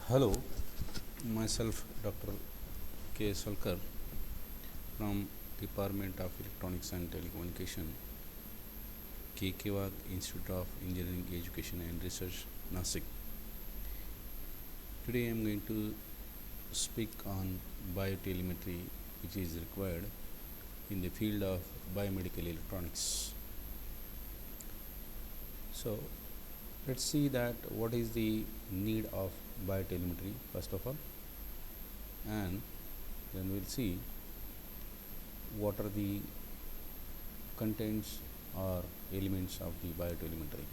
Hello, myself Dr. K. Solkar from Department of Electronics and Telecommunication, KK Institute of Engineering Education and Research, Nasik. Today I am going to speak on biotelemetry, which is required in the field of biomedical electronics. So, let's see that what is the need of biotelemetry first of all, and then we'll see what are the contents or elements of the biotelemetry.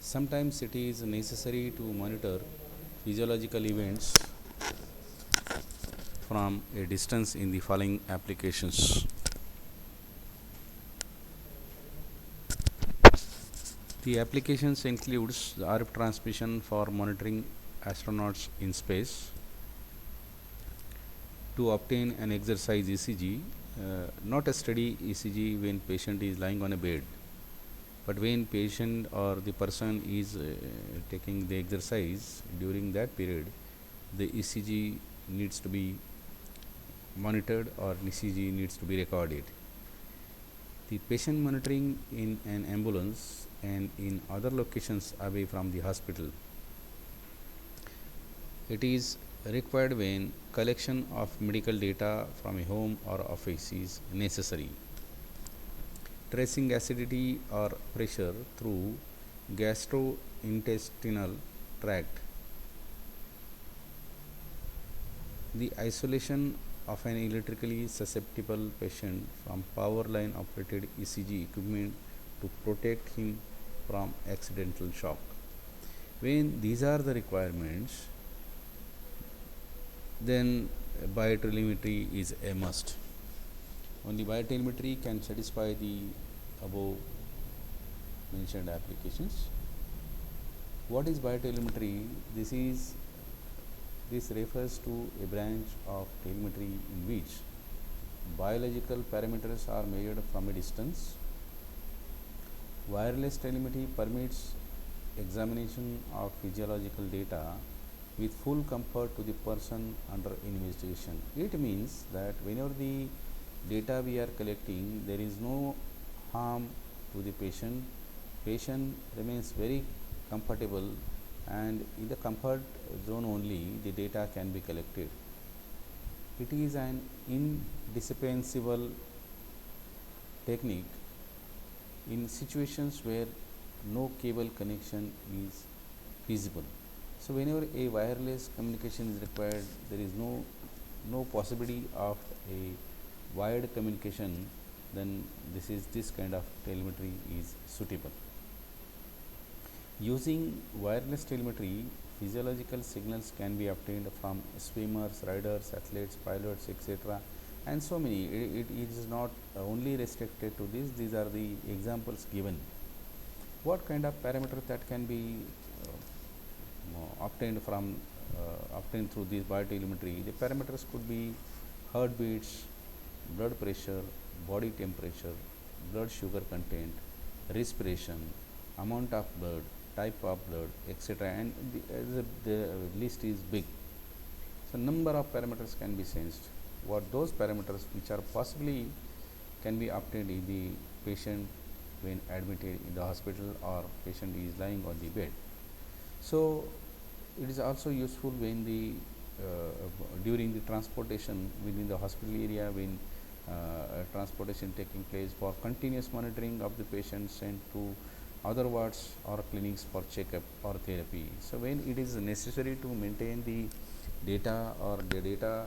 Sometimes it is necessary to monitor physiological events from a distance in the following applications. The applications includes the RF transmission for monitoring astronauts in space, to obtain an exercise ECG, not a steady ECG when patient is lying on a bed, but when patient or the person is taking the exercise during that period, the ECG needs to be monitored or ECG needs to be recorded. The patient monitoring in an ambulance and in other locations away from the hospital. It is required when collection of medical data from a home or office is necessary. Tracing acidity or pressure through gastrointestinal tract. The isolation of an electrically susceptible patient from power line operated ECG equipment to protect him from accidental shock. When these are the requirements, then biotelemetry is a must. Only biotelemetry can satisfy the above mentioned applications. What is biotelemetry? This refers to a branch of telemetry in which biological parameters are measured from a distance. Wireless telemetry permits examination of physiological data with full comfort to the person under investigation. It means that whenever the data we are collecting, there is no harm to the patient. Patient remains very comfortable, and in the comfort zone only the data can be collected. It is an indispensable technique in situations where no cable connection is feasible. So whenever a wireless communication is required, there is no possibility of a wired communication, then this kind of telemetry is suitable. Using wireless telemetry, physiological signals can be obtained from swimmers, riders, athletes, pilots, etc., and so many. It is not only restricted to this. These are the examples given. What kind of parameters that can be obtained through this biotelemetry? The parameters could be heartbeats, blood pressure, body temperature, blood sugar content, respiration, amount of blood, type of blood, etc., and the list is big. So number of parameters can be sensed. What those parameters which are possibly can be obtained in the patient when admitted in the hospital or patient is lying on the bed. So it is also useful when the during the transportation within the hospital area, when transportation taking place, for continuous monitoring of the patient sent to other wards or clinics for checkup or therapy. So when it is necessary to maintain the data, or the data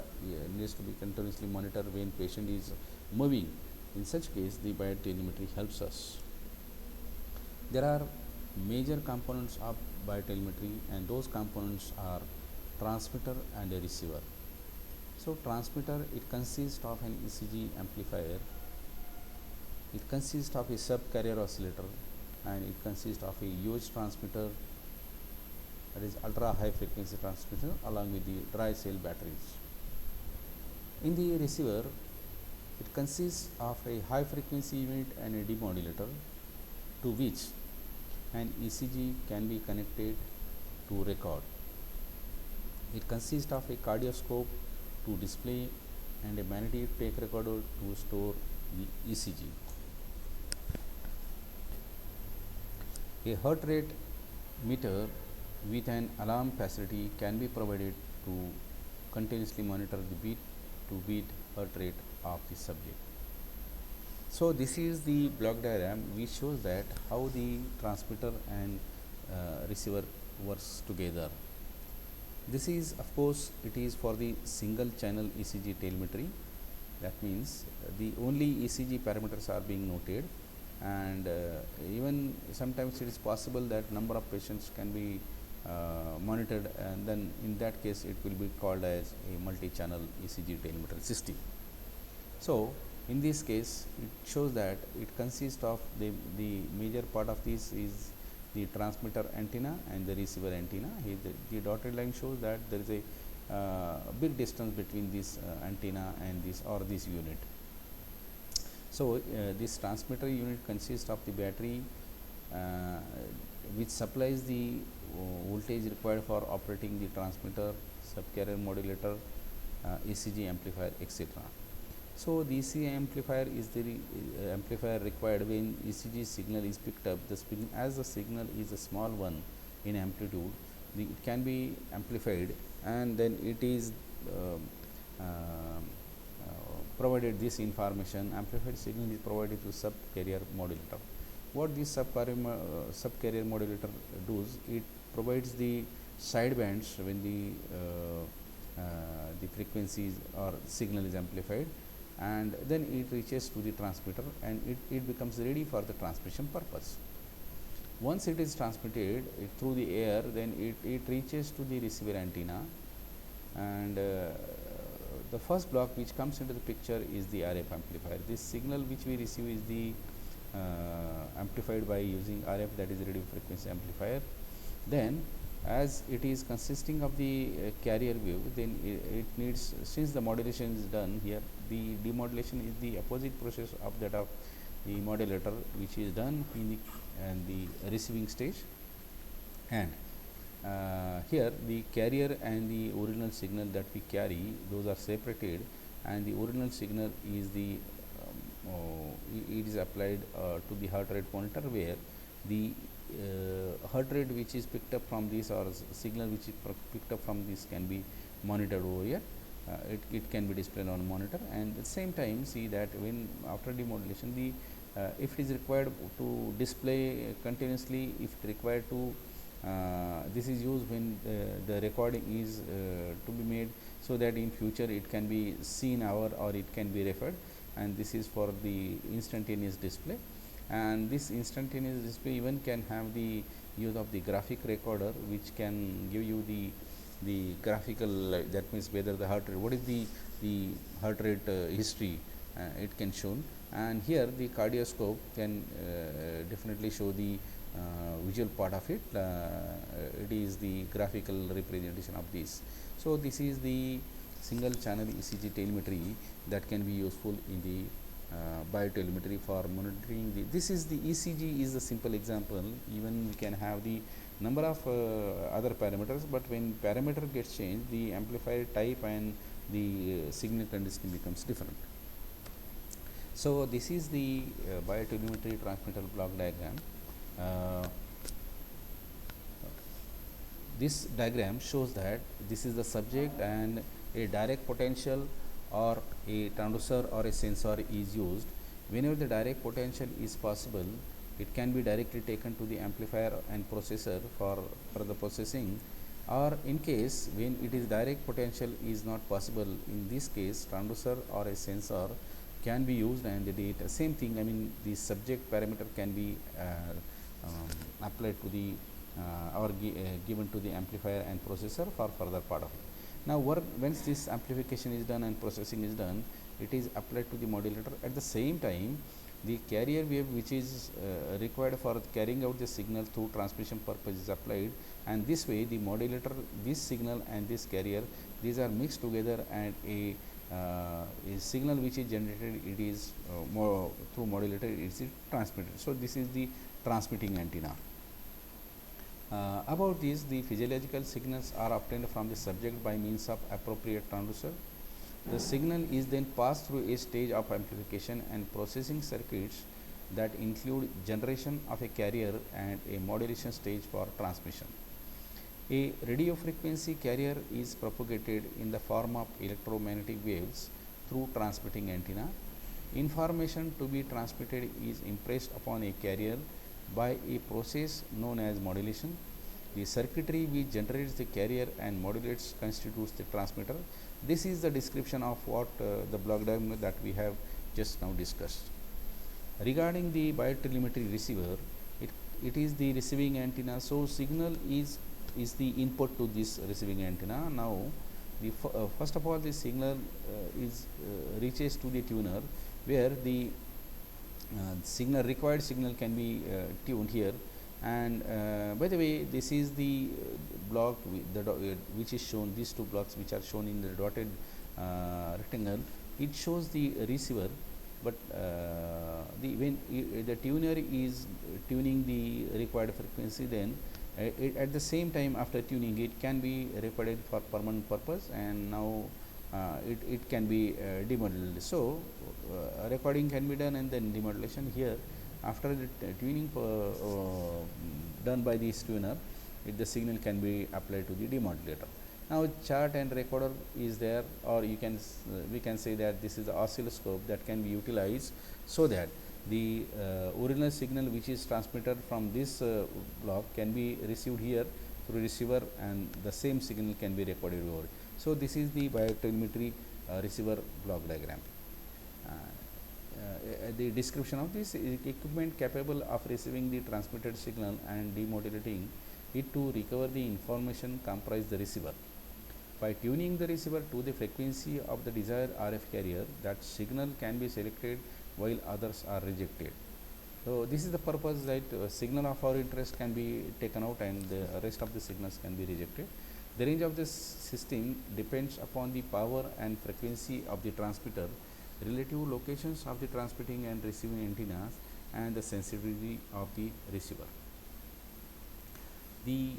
needs to be continuously monitored when patient is moving, in such case the biotelemetry helps us. There are major components of biotelemetry, and those components are transmitter and a receiver. So transmitter, it consists of an ECG amplifier, it consists of a subcarrier oscillator, and it consists of a UH transmitter, that is ultra high frequency transmitter, along with the dry cell batteries. In the receiver, it consists of a high frequency unit and a demodulator, to which an ECG can be connected to record. It consists of a cardioscope to display and a magnetic tape recorder to store the ECG. A heart rate meter with an alarm facility can be provided to continuously monitor the beat to beat heart rate of the subject. So this is the block diagram which shows that how the transmitter and receiver works together. This is, of course, it is for the single channel ECG telemetry. That means the only ECG parameters are being noted, and even sometimes it is possible that number of patients can be monitored, and then in that case it will be called as a multi-channel ECG telemetry system. So in this case it shows that it consists of the major part of this is the transmitter antenna and the receiver antenna. Here the dotted line shows that there is a big distance between this antenna and this unit. So this transmitter unit consists of the battery which supplies the voltage required for operating the transmitter, subcarrier modulator, ECG amplifier, etc. So the ECG amplifier is the amplifier required when ECG signal is picked up. As the signal is a small one in amplitude, it can be amplified, and then it is provided this information. Amplified signal is provided to subcarrier modulator. What this subcarrier modulator does, it provides the sidebands when the frequencies or signal is amplified, and then it reaches to the transmitter, and it becomes ready for the transmission purpose. Once it is transmitted through the air, then it reaches to the receiver antenna, and the first block which comes into the picture is the RF amplifier. This signal which we receive is the amplified by using RF, that is radio frequency amplifier. Then as it is consisting of the carrier wave, then it needs, since the modulation is done here, the demodulation is the opposite process of that of the modulator, which is done in the receiving stage, and here the carrier and the original signal that we carry, those are separated, and the original signal is the it is applied to the heart rate monitor, where the heart rate which is picked up from this, or signal which is picked up from this, can be monitored over here. It can be displayed on monitor, and at the same time see that when after demodulation, the if it is required to display continuously, if it required to this is used when the recording is to be made, so that in future it can be seen or it can be referred, and this is for the instantaneous display. And this instantaneous display even can have the use of the graphic recorder, which can give you the graphical, that means whether the heart rate, what is the heart rate history, it can show. And here the cardioscope can definitely show the visual part of it. It is the graphical representation of this. So this is the single channel ECG telemetry that can be useful in the biotelemetry for monitoring this is the ECG is a simple example. Even we can have the number of other parameters, but when parameter gets changed, the amplifier type and the signal conditioning becomes different. So this is the biotelemetry transmitter block diagram. This diagram shows that this is the subject, and a direct potential or a transducer or a sensor is used. Whenever the direct potential is possible, it can be directly taken to the amplifier and processor for further processing, or in case when it is direct potential is not possible, in this case transducer or a sensor can be used, and the same thing, I mean the subject parameter can be applied to the given to the amplifier and processor for further part of it. Now once this amplification is done and processing is done, it is applied to the modulator. At the same time, the carrier wave which is required for carrying out the signal through transmission purpose is applied, and this way the modulator, this signal and this carrier, these are mixed together, and a signal which is generated, it is through modulator, it is transmitted. So this is the transmitting antenna. About this, the physiological signals are obtained from the subject by means of appropriate transducer. The signal is then passed through a stage of amplification and processing circuits that include generation of a carrier and a modulation stage for transmission. A radio frequency carrier is propagated in the form of electromagnetic waves through transmitting antenna. Information to be transmitted is impressed upon a carrier by a process known as modulation. The circuitry which generates the carrier and modulates constitutes the transmitter. This is the description of what the block diagram that we have just now discussed. Regarding the biotelemetry receiver, it is the receiving antenna. So signal is the input to this receiving antenna. Now the first of all, the signal is reaches to the tuner, where the required signal can be tuned here. And by the way, this is the block which is shown, these two blocks which are shown in the dotted rectangle. It shows the receiver, but when the tuner is tuning the required frequency, then at the same time, after tuning, it can be recorded for permanent purpose, and now it can be demodulated. So recording can be done and then demodulation. Here, after the tuning done by this tuner, the signal can be applied to the demodulator. Now chart and recorder is there, or you can we can say that this is the oscilloscope that can be utilized, so that the original signal which is transmitted from this block can be received here through receiver, and the same signal can be recorded over. So this is the biotelemetry receiver block diagram. The description of this equipment capable of receiving the transmitted signal and demodulating it to recover the information comprise the receiver. By tuning the receiver to the frequency of the desired RF carrier, that signal can be selected while others are rejected. So this is the purpose, that signal of our interest can be taken out and the rest of the signals can be rejected. The range of this system depends upon the power and frequency of the transmitter, relative locations of the transmitting and receiving antennas, and the sensitivity of the receiver. The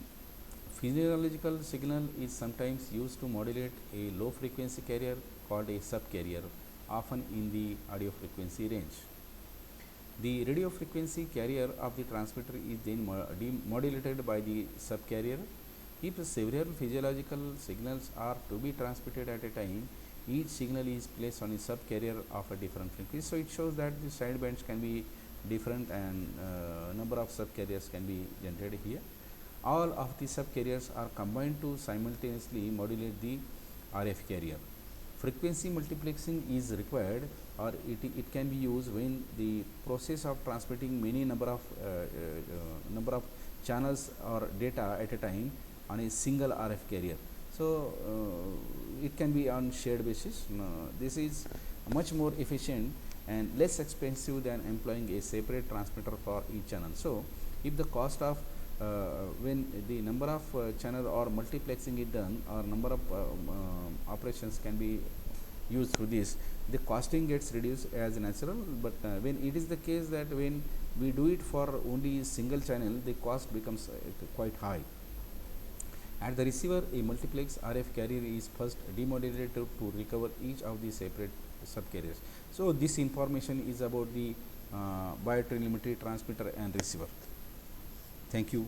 physiological signal is sometimes used to modulate a low frequency carrier called a subcarrier, often in the audio frequency range. The radio frequency carrier of the transmitter is then demodulated by the subcarrier. If several physiological signals are to be transmitted at a time, each signal is placed on a subcarrier of a different frequency. So it shows that the sidebands can be different, and number of subcarriers can be generated here. All of the subcarriers are combined to simultaneously modulate the RF carrier. Frequency multiplexing is required, or it can be used when the process of transmitting many number of channels or data at a time on a single RF carrier. So it can be on shared basis. This is much more efficient and less expensive than employing a separate transmitter for each channel. So if the cost of when the number of channel or multiplexing is done, or number of operations can be used through this, the costing gets reduced as natural. But when it is the case that when we do it for only single channel, the cost becomes quite high. At the receiver, a multiplex RF carrier is first demodulated to recover each of the separate subcarriers. So this information is about the biotelemetry transmitter and receiver. Thank you.